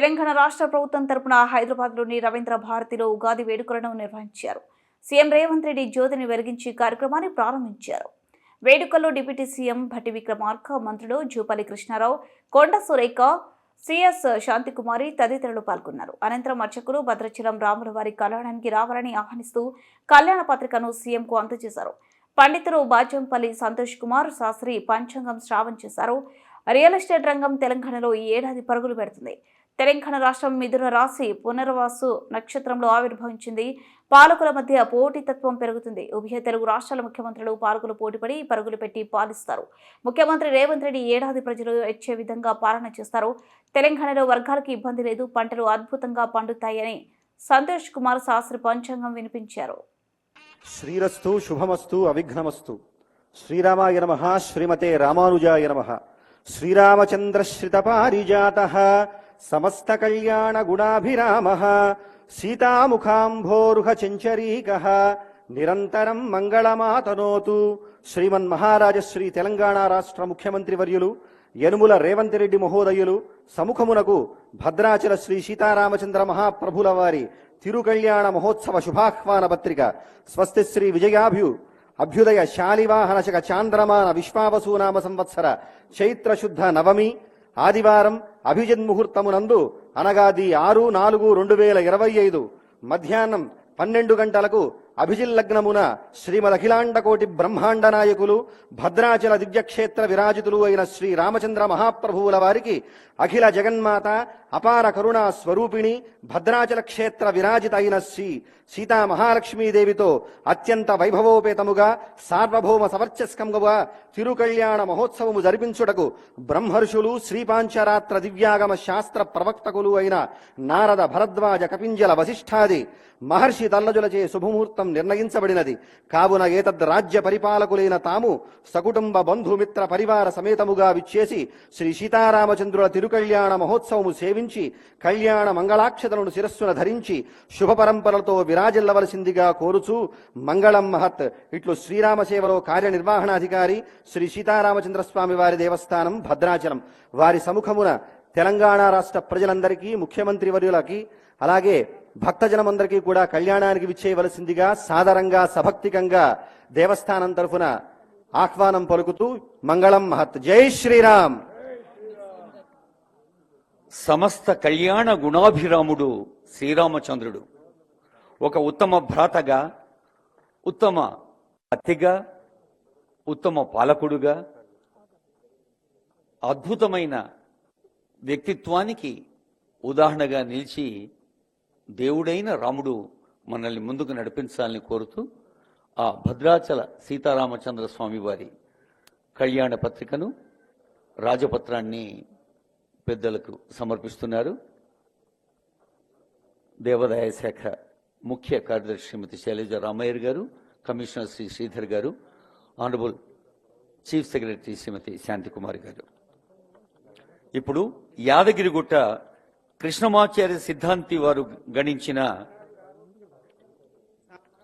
తెలంగాణ రాష్ట్ర ప్రభుత్వం తరపున హైదరాబాద్లోని రవీంద్ర భారతిలో ఉగాది వేడుకలను నిర్వహించారు. సీఎం రేవంత్ రెడ్డి జ్యోతిని వెలిగించి కార్యక్రమాన్ని ప్రారంభించారు. వేడుకల్లో డిప్యూటీ సీఎం భట్టి విక్రమార్క, మంత్రులు జూపల్లి కృష్ణారావు, కొండ సురేఖ, సిఎస్ శాంతికుమారి తదితరులు పాల్గొన్నారు. అనంతరం అర్చకులు భద్రాచలం రాముల వారి కళ్యాణానికి రావాలని ఆహ్వానిస్తూ కళ్యాణ పత్రికను సీఎంకు అందజేశారు. పండితులు బాజంపల్లి సంతోష్ కుమార్ శాస్త్రి పంచాంగం శ్రావణ చేశారు. రియల్ ఎస్టేట్ రంగం తెలంగాణలో ఈ ఏడాది పరుగులు పెడుతుంది. తెలంగాణ రాష్ట్రం మిథున రాశి పునర్వాసు నక్షత్రంలో ఆవిర్భవించింది. పాలకుల మధ్య పోటీతత్వం పెరుగుతుంది. ఉభయ తెలుగు రాష్ట్రాల ముఖ్యమంత్రులు పాలకులు పోటీపడి పరుగులు పెట్టి పాలిస్తారు. ముఖ్యమంత్రి రేవంత్ రెడ్డి ఏడాది ప్రజలు ఇచ్చే విధంగా పాలన చేస్తారు. తెలంగాణలో వర్గాలకు ఇబ్బంది లేదు, పంటలు అద్భుతంగా పండుతాయని సంతోష్ కుమార్ శాస్త్రి పంచాంగం వినిపించారు. శ్రీరస్తు శుభమస్తు అవిఘ్నమస్తు. శ్రీరామాయ నమః. శ్రీమతే రామానుజాయ నమః. శ్రీరామచంద్రశ్రిత పారిజాతః సమస్త కళ్యాణ గుణాభిరామః సీతాముఖాంభోరుహ చెంచరీకః నిరంతరం మంగళమాతనోతు. శ్రీమన్మహారాజశ్రీ తెలంగాణ రాష్ట్ర ముఖ్యమంత్రి వర్యులు యనుముల రేవంత్ రెడ్డి మహోదయులు సముఖమునకు భద్రాచల శ్రీ సీతారామచంద్ర మహాప్రభుల వారి తిరుకళ్యాణ మహోత్సవ శుభాహ్వాన పత్రిక స్వస్తి శ్రీ అభ్యుదయ శాలివాహనశక చాంద్రమాన విశ్వావసూనామ సంవత్సర చైత్రశుద్ధ నవమి ఆదివారం అభిజిన్ముహూర్తమునందు అనగా 6/4/2025 మధ్యాహ్నం 12 గంటలకు అభిజిల్లగ్నమున శ్రీమదఖిలాండకోటి బ్రహ్మాండ నాయకులు భద్రాచల దివ్యక్షేత్ర విరాజితులు అయిన శ్రీ రామచంద్ర మహాప్రభువుల వారికి అఖిల జగన్మాత అపార కరుణా స్వరూపిణి భద్రాచల క్షేత్ర విరాజిత అయిన శ్రీ సీతా మహాలక్ష్మీదేవితో అత్యంత వైభవోపేతముగా సార్వభౌమ సవర్చస్కంగా తిరుకళ్యాణ మహోత్సవము జరిపించుటకు బ్రహ్మర్షులు శ్రీపాంచరాత్ర దివ్యాగమ శాస్త్ర ప్రవక్తకులు అయిన నారద భరద్వాజ కపింజల వశిష్ఠాది మహర్షి తల్లజులచే శుభముహూర్తం నిర్ణయించబడినది. కావున ఏతద్ రాజ్య పరిపాలకులైన తాము సకుటుంబ బంధుమిత్ర పరివార సమేతముగా విచ్చేసి శ్రీ సీతారామచంద్రుల తిరుకళ్యాణ మహోత్సవము సేవించి కళ్యాణ మంగళాక్షతలను శిరస్సున ధరించి శుభ పరంపరలతో విరాజిల్లవలసిందిగా కోరుచూ మంగళం మహత్. ఇట్లు శ్రీరామసేవలో కార్యనిర్వహణాధికారి శ్రీ సీతారామచంద్రస్వామి వారి దేవస్థానం భద్రాచలం వారి సముఖమున తెలంగాణ రాష్ట్ర ప్రజలందరికీ ముఖ్యమంత్రి వర్యులకి అలాగే భక్తజనమందరికీ కూడా కళ్యాణానికి విచ్చేయవలసిందిగా సాదరంగా సభక్తికంగా దేవస్థానం తరఫున ఆహ్వానం పలుకుతూ మంగళం మహత్. జై శ్రీరామ్. సమస్త కళ్యాణ గుణాభిరాముడు శ్రీరామచంద్రుడు ఒక ఉత్తమ భ్రాతగా, ఉత్తమ అతిగా, ఉత్తమ పాలకుడుగా, అద్భుతమైన వ్యక్తిత్వానికి ఉదాహరణగా నిలిచి దేవుడైన రాముడు మనల్ని ముందుకు నడిపించాలని కోరుతూ ఆ భద్రాచల సీతారామచంద్ర స్వామి వారి కళ్యాణ పత్రికను రాజపత్రాన్ని పెద్దలకు సమర్పిస్తున్నారు. దేవాదాయ శాఖ ముఖ్య కార్యదర్శి శ్రీమతి శైలజ రామయ్యర్ గారు, కమిషనర్ శ్రీ శ్రీధర్ గారు, ఆనరబుల్ చీఫ్ సెక్రటరీ శ్రీమతి శాంతికుమారి గారు. ఇప్పుడు యాదగిరిగుట్ట కృష్ణమాచార్య సిద్ధాంతి వారు గణించిన